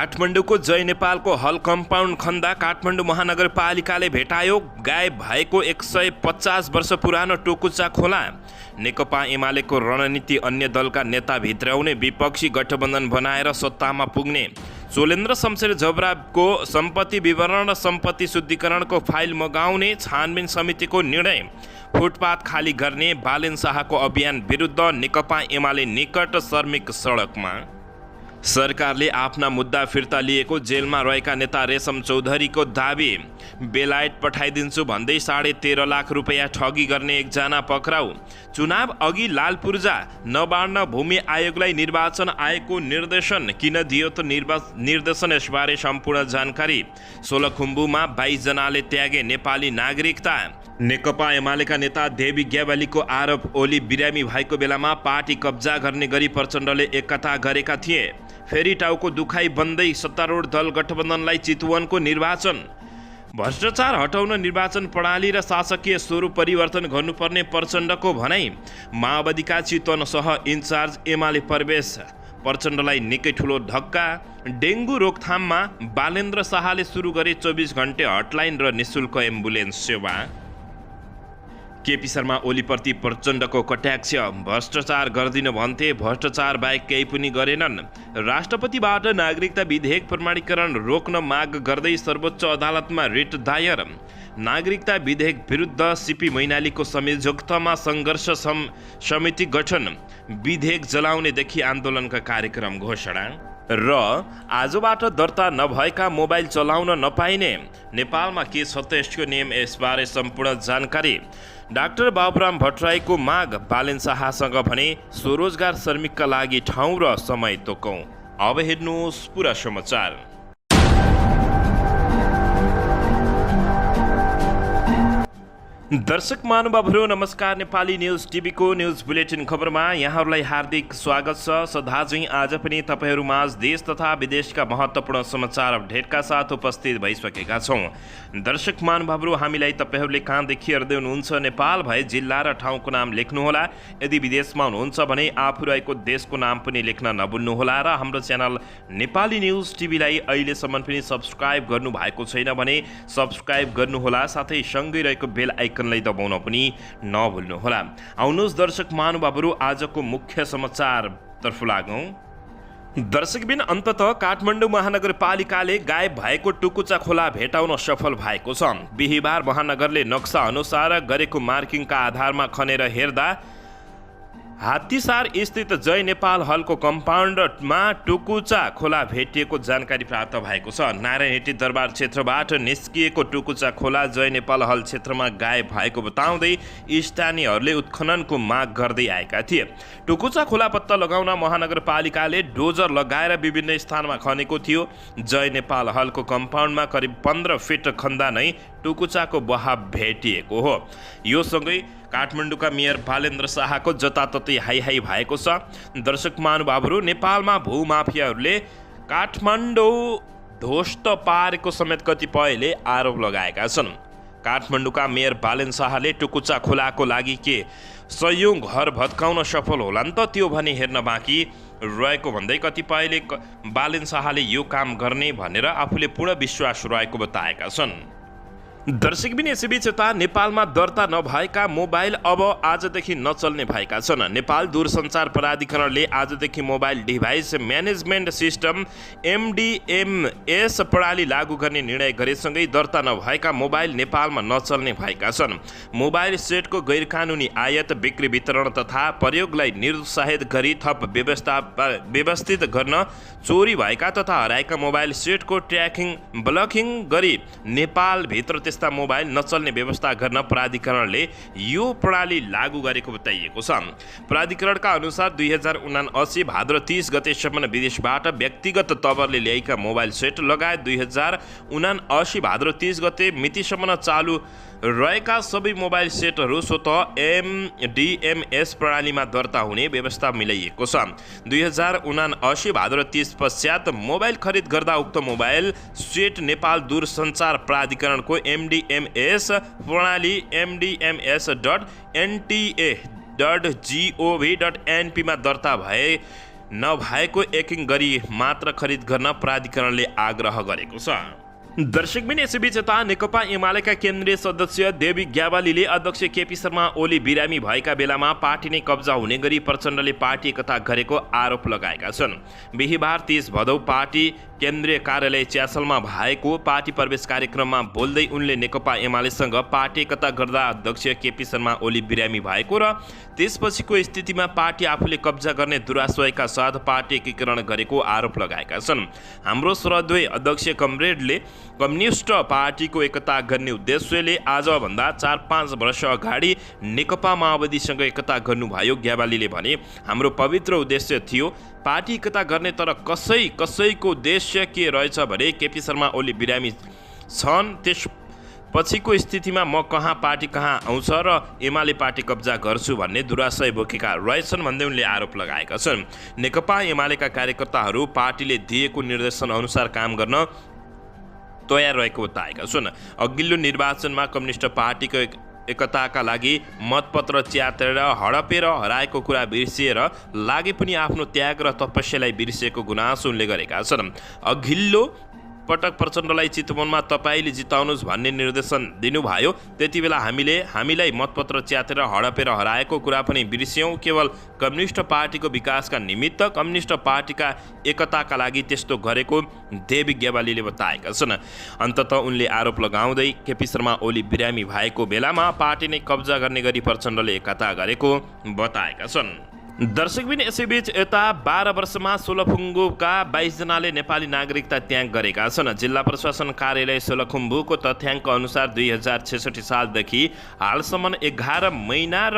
काठमाडौँको जय नेपालको हल कम्पाउन्ड खन्दा काठमाडौँ महानगरपालिकाले भेटायो गायब भएको 150 वर्ष पुरानो टुकुचा खोला। नेकपा एमालेको रणनीति अन्य दलका नेता भित्राउने, विपक्षी गठबन्धन बनाएर सत्तामा पुग्ने। चोलेन्द्र शमशेर जबराको सम्पत्ति विवरण र सम्पत्ति शुद्धिकरणको फाइल मगाउने छानबिन समितिको निर्णय। फुटपाथ खाली गर्ने बालेन शाहको अभियान विरुद्ध नेकपा एमाले निकट सर्मिक सडकमा। सरकारले आफ्ना मुद्दा फिर्ता लिएको, जेलमा रहेका नेता रेशम चौधरीको दाबी। बेलायत पठाइदिन्छु भन्दै 13.5 लाख रुपियाँ ठगी गर्ने एकजना पक्राउ। चुनाव अघि लाल पूर्जा नबाड्न भूमि आयोगलाई निर्वाचन आयोगको निर्देशन, किन दियो त निर्देशन, यसबारे सम्पूर्ण जानकारी। सोलखुम्बुमा 22 जनाले त्यागे नेपाली नागरिकता। नेकपा एमालेका नेता देवी ग्यावालीको आरोप, ओली बिरामी भएको बेलामा पार्टी कब्जा गर्ने गरी प्रचण्डले एकता गरेका थिए। फेरि टाउको दुखाइ बन्दै सत्तारूढ दल गठबन्धनलाई चितवनको निर्वाचन। भ्रष्टाचार हटाउन निर्वाचन प्रणाली र शासकीय स्वरूप परिवर्तन गर्नुपर्ने प्रचण्डको भनाइ। माओवादीका चितवन सह इन्चार्ज एमाले प्रवेश, प्रचण्डलाई निकै ठुलो धक्का। डेङ्गु रोकथाममा बालेन्द्र शाहले सुरु गरे 24 घण्टे हटलाइन र निशुल्क एम्बुलेन्स सेवा। केपी शर्मा ओलीप्रति प्रचण्डको कटाक्ष, भ्रष्टाचार गर्दिन भन्थे, भ्रष्टाचार बाहेक केही पनि गरेनन्। राष्ट्रपतिबाट नागरिकता विधेयक प्रमाणीकरण रोक्न माग गर्दै सर्वोच्च अदालतमा रिट दायर। नागरिकता विधेयक विरुद्ध सीपी मैनालीको संयोजकत्वमा सङ्घर्ष समिति गठन। विधेयक जलाउनेदेखि आन्दोलनका कार्यक्रम घोषणा। र आजबाट दर्ता नभएका मोबाइल चलाउन नपाइने। नेपालमा के छ त यसको नियम, यसबारे सम्पूर्ण जानकारी। डाक्टर बाबुराम भट्टराईको माग, बालेन शाहसँग भने स्वरोजगार श्रमिकका लागि ठाउँ र समय तोकौँ। अब हेर्नुहोस् पुरा समाचार। दर्शक महानुभावहरू नमस्कार। नेपाली न्युज टिभीको न्युज बुलेटिन खबरमा यहाँहरूलाई हार्दिक स्वागत छ। सदाझैँ आज पनि तपाईँहरू माझ देश तथा विदेशका महत्त्वपूर्ण समाचार अपडेटका साथ उपस्थित भइसकेका छौँ। दर्शक महानुभावहरू, हामीलाई तपाईँहरूले कहाँदेखि हेर्दै हुनुहुन्छ नेपाल भए जिल्ला र ठाउँको नाम लेख्नुहोला। यदि विदेशमा हुनुहुन्छ भने आफू रहेको देशको नाम पनि लेख्न नभुल्नुहोला। र हाम्रो च्यानल नेपाली न्युज टिभीलाई अहिलेसम्म पनि सब्सक्राइब गर्नुभएको छैन भने सब्सक्राइब गर्नुहोला, साथै सँगै रहेको बेल आइकनलाई दबाउन पनि नभुल्नुहोला। आउनुहोस् दर्शक महानुभावहरू, आजको मुख्य समाचारतर्फ लागौँ। दर्शकबिन, अन्ततः काठमाडौँ महानगरपालिकाले गायब भएको टुकुचा खोला भेटाउन सफल भएको छ। बिहिबार महानगरले नक्सा अनुसार गरेको मार्किङका आधारमा खनेर हेर्दा हात्तीसार स्थित जय नेपाल हलको कम्पाउन्डमा टुकुचा खोला भेटिएको जानकारी प्राप्त भएको छ। नारायणहिटी दरबार क्षेत्रबाट निस्किएको टुकुचा खोला जय नेपाल हल क्षेत्रमा गायब भएको बताउँदै स्थानीयहरूले उत्खननको माग गर्दै आएका थिए। टुकुचा खोला पत्ता लगाउन महानगरपालिकाले डोजर लगाएर विभिन्न स्थानमा खनेको थियो। जय नेपाल हलको कम्पाउन्डमा करिब 15 फिट खन्दा नै टुकुचाको बहाव भेटिएको हो। यो सँगै काठमाडौँका मेयर बालेन्द्र शाहको जताततै हाई भएको छ। दर्शक महानुभावहरू, नेपालमा भूमाफियाहरूले काठमाडौँ ध्वस्त पारेको समेत कतिपयले आरोप लगाएका छन्। काठमाडौँका मेयर बालेन शाहले टुकुचा खोलाको लागि के सयौं घर भत्काउन सफल होला नि त, त्यो भने हेर्न बाँकी रहेको भन्दै कतिपयले बालेन शाहले यो काम गर्ने भनेर आफूले पूर्ण विश्वास रहेको बताएका छन्। दर्शकबिन, यसैबीच यता नेपालमा दर्ता नभएका मोबाइल अब आजदेखि नचल्ने भएका छन्। नेपाल दूरसञ्चार प्राधिकरणले आजदेखि mobile device management system MDMS प्रणाली लागू गर्ने निर्णय गरेसँगै दर्ता नभएका मोबाइल नेपालमा नचल्ने भएका छन्। मोबाइल सेटको गैरकानुनी आयात, बिक्री, वितरण तथा प्रयोगलाई निरुत्साहित गरी थप व्यवस्थित गर्न, चोरी भएका तथा हराएका मोबाइल सेटको ट्र्याकिङ, ब्लकिङ गरी नेपालभित्र त्यस्ता मोबाइल नचल्ने व्यवस्था गर्न प्राधिकरणले यो प्रणाली लागू गरेको बताइएको छ। प्राधिकरणका अनुसार 2079 भाद्र 30 गतेसम्म विदेशबाट व्यक्तिगत तवरले ल्याएका मोबाइल सेट लगायत 2079 भाद्र 30 गते मितिसम्म चालु रहेका सबै मोबाइल सेटहरू स्वतः MDMS प्रणालीमा दर्ता हुने व्यवस्था मिलाइएको छ। 2079 भाद्र 30 पश्चात मोबाइल खरिद गर्दा उक्त मोबाइल सेट नेपाल दूरसञ्चार प्राधिकरणको MDMS प्रणाली MDMS.nta.gov.np मा दर्ता भए नभएको एकिङ गरी मात्र खरिद गर्न प्राधिकरणले आग्रह गरेको छ। दर्शकबिन यसैबीच यता नेकपा एमालेका केन्द्रीय सदस्य देवी ग्यावालीले अध्यक्ष केपी शर्मा ओली बिरामी भएका बेलामा पार्टी नै कब्जा हुने गरी प्रचण्डले पार्टी एकता गरेको आरोप लगाएका छन्। बिहिबार 30 भदौ पार्टी केन्द्रीय कार्यालय च्यासलमा भएको पार्टी प्रवेश कार्यक्रममा बोल्दै उनले नेकपा एमालेसँग पार्टी एकता गर्दा अध्यक्ष केपी शर्मा ओली बिरामी भएको र त्यसपछिको स्थितिमा पार्टी आफूले कब्जा गर्ने दुराशयका साथ पार्टी एकीकरण गरेको आरोप लगाएका छन्। हाम्रो श्रद्धेय अध्यक्ष कमरेडले कम्युनिस्ट पार्टीको एकता गर्ने उद्देश्यले आजभन्दा 4-5 वर्ष अगाडि नेकपा माओवादीसँग एकता गर्नुभयो। ग्यावालीले भने हाम्रो पवित्र उद्देश्य थियो पार्टी एकता गर्ने, तर कसैको उद्देश्य के रहेछ भने केपी शर्मा ओली बिरामी छन्, त्यस पछिको स्थितिमा म कहाँ पार्टी कहाँ आउँछ र एमाले पार्टी कब्जा गर्छु भन्ने दुराशय बोकेका रहेछन् भन्दै उनले आरोप लगाएका छन्। नेकपा एमालेका कार्यकर्ताहरू पार्टीले दिएको निर्देशन अनुसार काम गर्न तयार रहेको बताएका छन्। अघिल्लो निर्वाचनमा कम्युनिस्ट पार्टीको एकताका लागि मतपत्र च्यातेर हडपेर हराएको कुरा बिर्सिएर लागे पनि आफ्नो त्याग र तपस्यालाई बिर्सिएको गुनासो उनले गरेका छन्। अघिल्लो पटक प्रचण्डलाई चितवनमा तपाईँले जिताउनुहोस् भन्ने निर्देशन दिनुभयो, त्यति बेला हामीलाई मतपत्र च्यातेर हडपेर हराएको कुरा पनि बिर्स्यौँ। केवल कम्युनिस्ट पार्टीको विकासका निमित्त कम्युनिस्ट पार्टीका एकताका लागि त्यस्तो गरेको देवी ग्यावालीले बताएका छन्। अन्ततः उनले आरोप लगाउँदै केपी शर्मा ओली बिरामी भएको बेलामा पार्टी नै कब्जा गर्ने गरी प्रचण्डले एकता गरेको बताएका छन्। दर्शकबिन यसैबीच यता 12 वर्षमा सोलुखुम्बुका 22 जनाले नेपाली नागरिकता त्याग गरेका छन्। जिल्ला प्रशासन कार्यालय सोलुखुम्बुको तथ्याङ्क अनुसार 2066 सालदेखि हालसम्म 11 महिला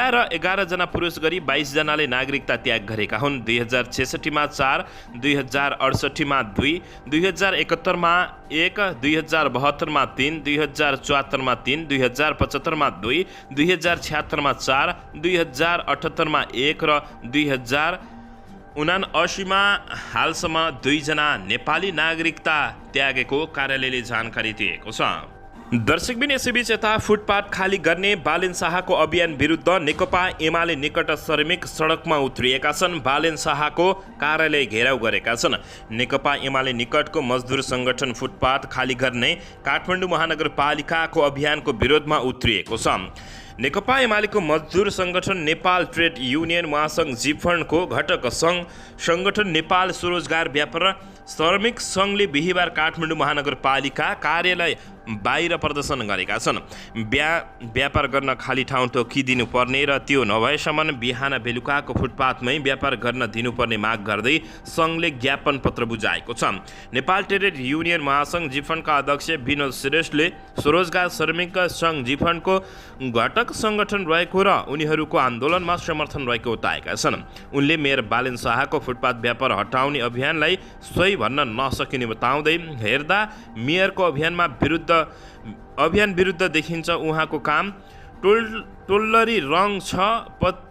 र 11 जना पुरुष गरी 22 जनाले नागरिकता त्याग गरेका हुन्। 2066 मा 4, 2068 मा 2, 2071 मा 1, 2072 मा 3, 2074 मा 3, 2075 मा 2, 2076 मा 4, 2078 मा 1 र 2079 मा हालसम्म 2 जना नेपाली नागरिकता त्यागेको कार्यालयले जानकारी दिएको छ। दर्शकबिन यसैबीच यता फुटपाथ खाली गर्ने बालेन शाहको अभियान विरुद्ध नेकपा एमाले निकट श्रमिक सडकमा उत्रिएका छन्। बालेन शाहको कार्यालय घेराउ गरेका छन्। नेकपा एमाले निकटको मजदुर संगठन फुटपाथ खाली गर्ने काठमाडौँ महानगरपालिकाको अभियानको विरोधमा उत्रिएको छ। नेकपा एमालेको मजदुर संगठन नेपाल ट्रेड युनियन महासंघ जिफन्डको घटक संगठन नेपाल स्वरोजगार व्यापार श्रमिक सङ्घले बिहिबार काठमाडौँ महानगरपालिका कार्यालय बाहिर प्रदर्शन गरेका छन्। व्यापार गर्न खाली ठाउँ तोकिदिनु पर्ने र त्यो नभएसम्म बिहान बेलुकाको फुटपाथमै व्यापार गर्न दिनुपर्ने माग गर्दै सङ्घले ज्ञापन पत्र बुझाएको छ। नेपाल ट्रेड युनियन महासंघ जिफन्डका अध्यक्ष विनोद श्रेष्ठले स्वरोजगार श्रमिक सङ्घ जिफन्डको घटक सङ्गठन रहेको र उनीहरूको आन्दोलनमा समर्थन रहेको बताएका छन्। उनले मेयर बालेन शाहको फुटपाथ व्यापार हटाउने अभियानलाई सही भन्न नसकिने बताउँदै हेर्दा मेयरको अभियान विरुद्ध देखिन्छ, उहाँको काम टोल्लरी रङ छ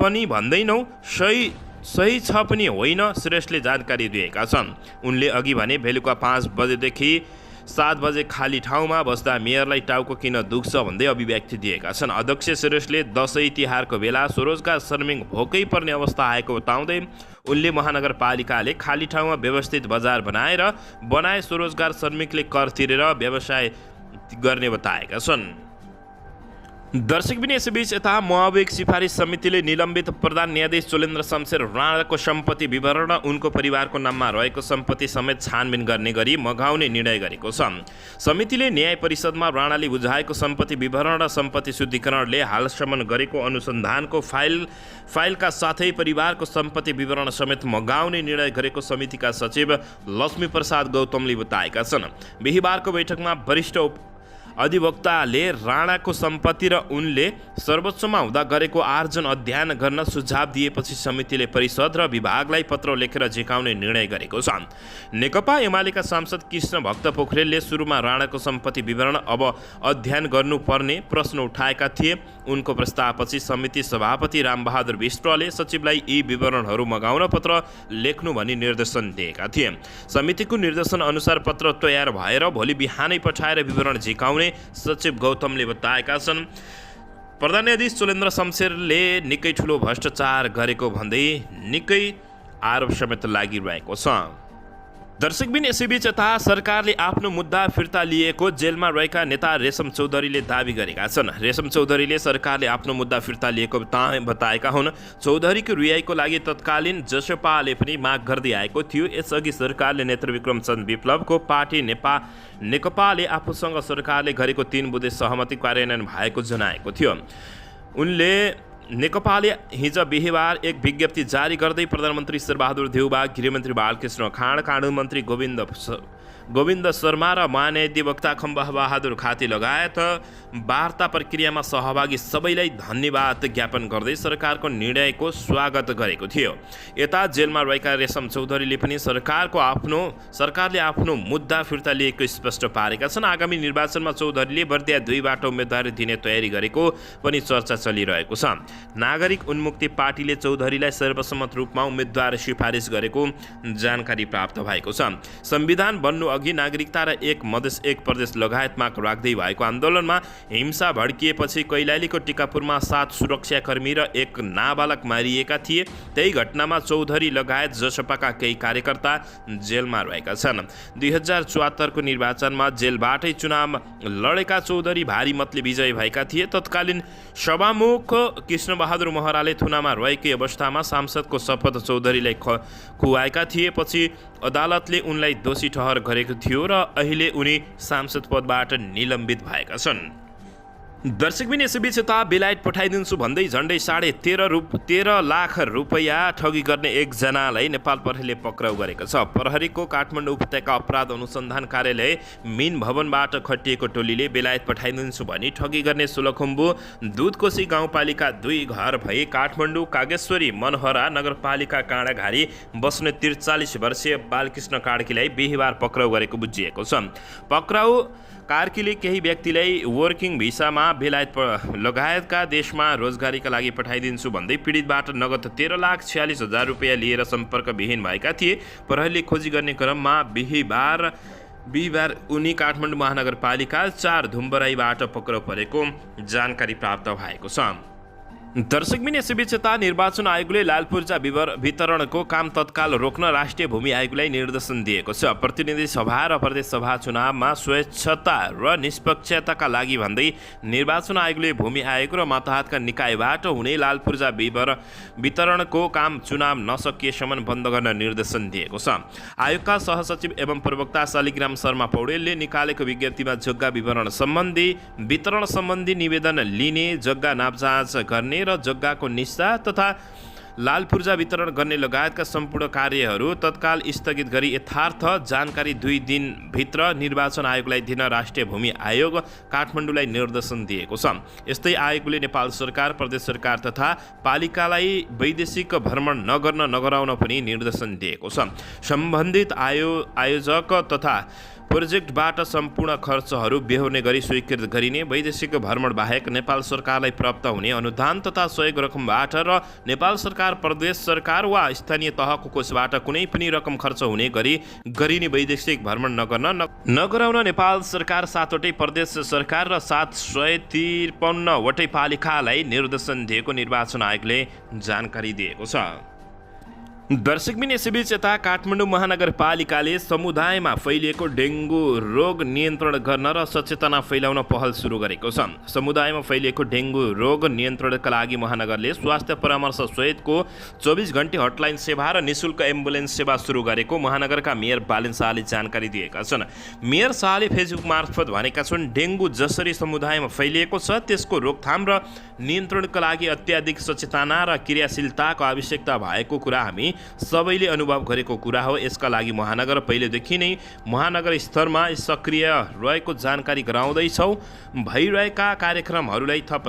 पनि भन्दैनौ, सही छ पनि होइन, श्रेष्ठले जानकारी दिएका छन्। उनले अघि भने बेलुका 5 बजेदेखि 7 बजे खाली ठाउँमा बस्दा मेयरलाई टाउको किन दुख्छ भन्दै अभिव्यक्ति दिएका छन्। अध्यक्ष श्रेष्ठले दसैँ तिहारको बेला स्वरोजगार श्रमिक भोकै पर्ने अवस्था आएको बताउँदै उनले महानगरपालिकाले खाली ठाउँमा व्यवस्थित बजार बनाए स्वरोजगार श्रमिकले कर तिरेर व्यवसाय गर्ने बताएका छन्। दर्शकबिन यसैबीच यता महाभियोग सिफारिस समितिले निलम्बित प्रधान न्यायाधीश चोलेन्द्र शमशेर राणाको सम्पत्ति विवरण र उनको परिवारको नाममा रहेको सम्पत्ति समेत छानबिन गर्ने गरी मगाउने निर्णय गरेको छ। समितिले न्याय परिषदमा राणाले बुझाएको सम्पत्ति विवरण र सम्पत्ति शुद्धिकरणले हालसम्म गरेको अनुसन्धानको फाइलका साथै परिवारको सम्पत्ति विवरण समेत मगाउने निर्णय गरेको समितिका सचिव लक्ष्मी प्रसाद गौतमले बताएका छन्। बिहिबारको बैठकमा वरिष्ठ अधिवक्ताले राणाको सम्पत्ति र उनले सर्वोच्चमा हुँदा गरेको आर्जन अध्ययन गर्न सुझाव दिएपछि समितिले परिषद र विभागलाई पत्र लेखेर झिकाउने निर्णय गरेको छ। नेकपा एमालेका सांसद कृष्ण भक्त पोखरेलले सुरुमा राणाको सम्पत्ति विवरण अब अध्ययन गर्नुपर्ने प्रश्न उठाएका थिए। उनको प्रस्तावपछि समिति सभापति रामबहादुर विष्टले सचिवलाई यी विवरणहरू मगाउन पत्र लेख्नु भनी निर्देशन दिएका थिए। समितिको निर्देशन अनुसार पत्र तयार भएर भोलि बिहानै पठाएर विवरण झिकाउने सचिव गौतमले बताएका छन्। प्रधान न्यायाधीश चोलेन्द्र शमशेरले निकै ठुलो भ्रष्टाचार गरेको भन्दै निकै आरोप समेत लागिरहेको छ। दर्शकबिन यसैबीच यता सरकारले आफ्नो मुद्दा फिर्ता लिएको जेलमा रहेका नेता रेशम चौधरीले दावी गरेका छन्। रेशम चौधरीले सरकारले आफ्नो मुद्दा फिर्ता लिएको बताएका हुन्। चौधरीको रिहाइको लागि तत्कालीन जसपाले पनि माग गर्दै आएको थियो। यसअघि सरकारले नेत्र विक्रमचन्द्र विप्लवको पार्टी नेकपाले आफूसँग सरकारले गरेको 3 बुँदे सहमति कार्यान्वयन भएको जनाएको थियो। उनले नेकपाले हिजो बिहिबार एक विज्ञप्ति जारी गर्दै प्रधानमन्त्री शेरबहादुर देउबा, गृहमन्त्री बालकृष्ण खाँड, कानुन मन्त्री गोविन्द शर्मा र महाधिवक्ता खम्बहादुर खाती लगायत वार्ता प्रक्रियामा सहभागी सबैलाई धन्यवाद ज्ञापन गर्दै सरकारको निर्णयको स्वागत गरेको थियो। यता जेलमा रहेका रेशम चौधरीले पनि सरकारले आफ्नो मुद्दा फिर्ता लिएको स्पष्ट पारेका छन्। आगामी निर्वाचनमा चौधरीले बर्दिया 2बाट उम्मेदवारी दिने तयारी गरेको पनि चर्चा चलिरहेको छ। नागरिक उन्मुक्ति पार्टीले चौधरीलाई सर्वसम्मत रूपमा उम्मेदवार सिफारिस गरेको जानकारी प्राप्त भएको छ। संविधान बन्नु अघि नागरिकता र एक मधेस एक प्रदेश लगायत माग राख्दै भएको आन्दोलनमा हिंसा भड्किएपछि कैलालीको टिकापुरमा 7 सुरक्षाकर्मी र एक नाबालक मारिएका थिए। त्यही घटनामा चौधरी लगायत जसपाका केही कार्यकर्ता जेलमा रहेका छन्। 2074 को निर्वाचनमा जेलबाटै चुनाव लडेका चौधरी भारी मतले विजयी भएका थिए। तत्कालीन सभामुख कृष्णबहादुर महराले थुनामा रहेकै अवस्थामा सांसदको शपथ चौधरीलाई खुवाएका थिए। पछि अदालतले उनलाई दोषी ठहर गरेको थियो र अहिले उनी सांसद पदबाट निलम्बित भएका छन्। दर्शकबिन यसैबीच यता बेलायत पठाइदिन्छु भन्दै झन्डै 13.5 लाख रुपैयाँ ठगी गर्ने एकजनालाई नेपाल प्रहरीले पक्राउ गरेको छ। प्रहरीको काठमाडौँ उपत्यका अपराध अनुसन्धान कार्यालय मिन भवनबाट खटिएको टोलीले बेलायत पठाइदिन्छु भनी ठगी गर्ने सोलखुम्बु दुधकोशी गाउँपालिका 2 घर भई काठमाडौँ कागेश्वरी मनहरा नगरपालिका काँडाघारी बस्ने 43 वर्षीय बालकृष्ण कार्कीलाई बिहिबार पक्राउ गरेको बुझिएको छ। पक्राउ कार्कीले केही व्यक्तिलाई वर्किङ भिसामा बेलायत लगायतका देशमा रोजगारीका लागि पठाइदिन्छु भन्दै पीडितबाट नगद 13,46,000 रुपैयाँ लिएर सम्पर्कविहीन भएका थिए। प्रहरीले खोजी गर्ने क्रममा बिहिबार उनी काठमाडौँ महानगरपालिका 4 धुम्बराईबाट पक्राउ परेको जानकारी प्राप्त भएको छ। दर्शकबिन यसैबीच यता निर्वाचन आयोगले लालपूर्जा वितरणको काम तत्काल रोक्न राष्ट्रिय भूमि आयोगलाई निर्देशन दिएको छ। प्रतिनिधि सभा र प्रदेश सभा चुनावमा स्वच्छता र निष्पक्षताका लागि भन्दै निर्वाचन आयोगले भूमि आयोग र मातहतका निकायबाट हुने लालपूर्जा वितरणको काम चुनाव नसकिएसम्म बन्द गर्न निर्देशन दिएको छ। आयोगका सहसचिव एवं प्रवक्ता शालिग्राम शर्मा पौडेलले निकालेको विज्ञप्तिमा जग्गा वितरण सम्बन्धी निवेदन लिने, जग्गा नापजाँच गर्ने र जग्गाको निस्ता तथा लालपूर्जा वितरण गर्ने लगायतका सम्पूर्ण कार्यहरू तत्काल स्थगित गरी यथार्थ जानकारी 2 दिनभित्र निर्वाचन आयोगलाई दिन राष्ट्रिय भूमि आयोग काठमाडौँलाई निर्देशन दिएको छ। यस्तै आयोगले नेपाल सरकार, प्रदेश सरकार तथा पालिकालाई वैदेशिक भ्रमण नगराउन पनि निर्देशन दिएको छ। सम्बन्धित आयोजक तथा प्रोजेक्टबाट सम्पूर्ण खर्चहरू बेहोर्ने गरी स्वीकृत गरिने, वैदेशिक भ्रमण बाहेक नेपाल सरकारलाई प्राप्त हुने अनुदान तथा सहयोग रकमबाट र नेपाल सरकार, प्रदेश सरकार वा स्थानीय तहको कोषबाट कुनै पनि रकम खर्च हुने गरी गरिने वैदेशिक भ्रमण नगराउन नेपाल सरकार 7वटै प्रदेश सरकार र 753 वटै पालिकालाई निर्देशन दिएको निर्वाचन आयोगले जानकारी दिएको छ। दर्शकबिन यसैबीच यता काठमाडौँ महानगरपालिकाले समुदायमा फैलिएको डेङ्गु रोग नियन्त्रण गर्न र सचेतना फैलाउन पहल सुरु गरेको छ। समुदायमा फैलिएको डेङ्गु रोग नियन्त्रणका लागि महानगरले स्वास्थ्य परामर्श सहितको 24 घण्टे हटलाइन सेवा र निःशुल्क एम्बुलेन्स सेवा सुरु गरेको महानगरका मेयर बालेन शाहले जानकारी दिएका छन्। मेयर शाहले फेसबुक मार्फत भनेका छन्, डेङ्गु जसरी समुदायमा फैलिएको छ त्यसको रोकथाम र नियन्त्रणका लागि अत्याधिक सचेतना र क्रियाशीलताको आवश्यकता भएको कुरा हामी सबैले अनुभव गरेको कुरा हो। यसका लागि महानगर पहिलेदेखि नै महानगर स्तरमा सक्रिय रहेको जानकारी गराउँदैछौँ। भइरहेका कार्यक्रमहरूलाई थप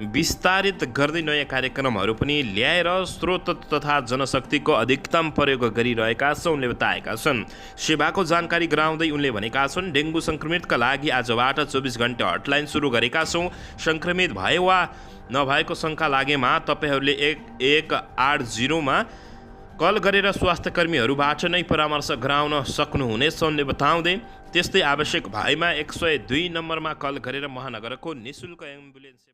विस्तारित गर्दै नयाँ कार्यक्रमहरू पनि ल्याएर स्रोत तथा जनशक्तिको अधिकतम प्रयोग गरिरहेका छौँ उनले बताएका छन्। सेवाको जानकारी गराउँदै उनले भनेका छन्, डेङ्गु सङ्क्रमितका लागि आजबाट 24 घण्टे हटलाइन सुरु गरेका छौँ। सङ्क्रमित भए वा नभएको शङ्का लागेमा तपाईँहरूले 1180 मा कल गरेर स्वास्थ्यकर्मीहरूबाट नै परामर्श गराउन सक्नुहुनेछ उनले बताउँदै, त्यस्तै आवश्यक भएमा 102 नम्बरमा कल गरेर महानगरको निःशुल्क एम्बुलेन्स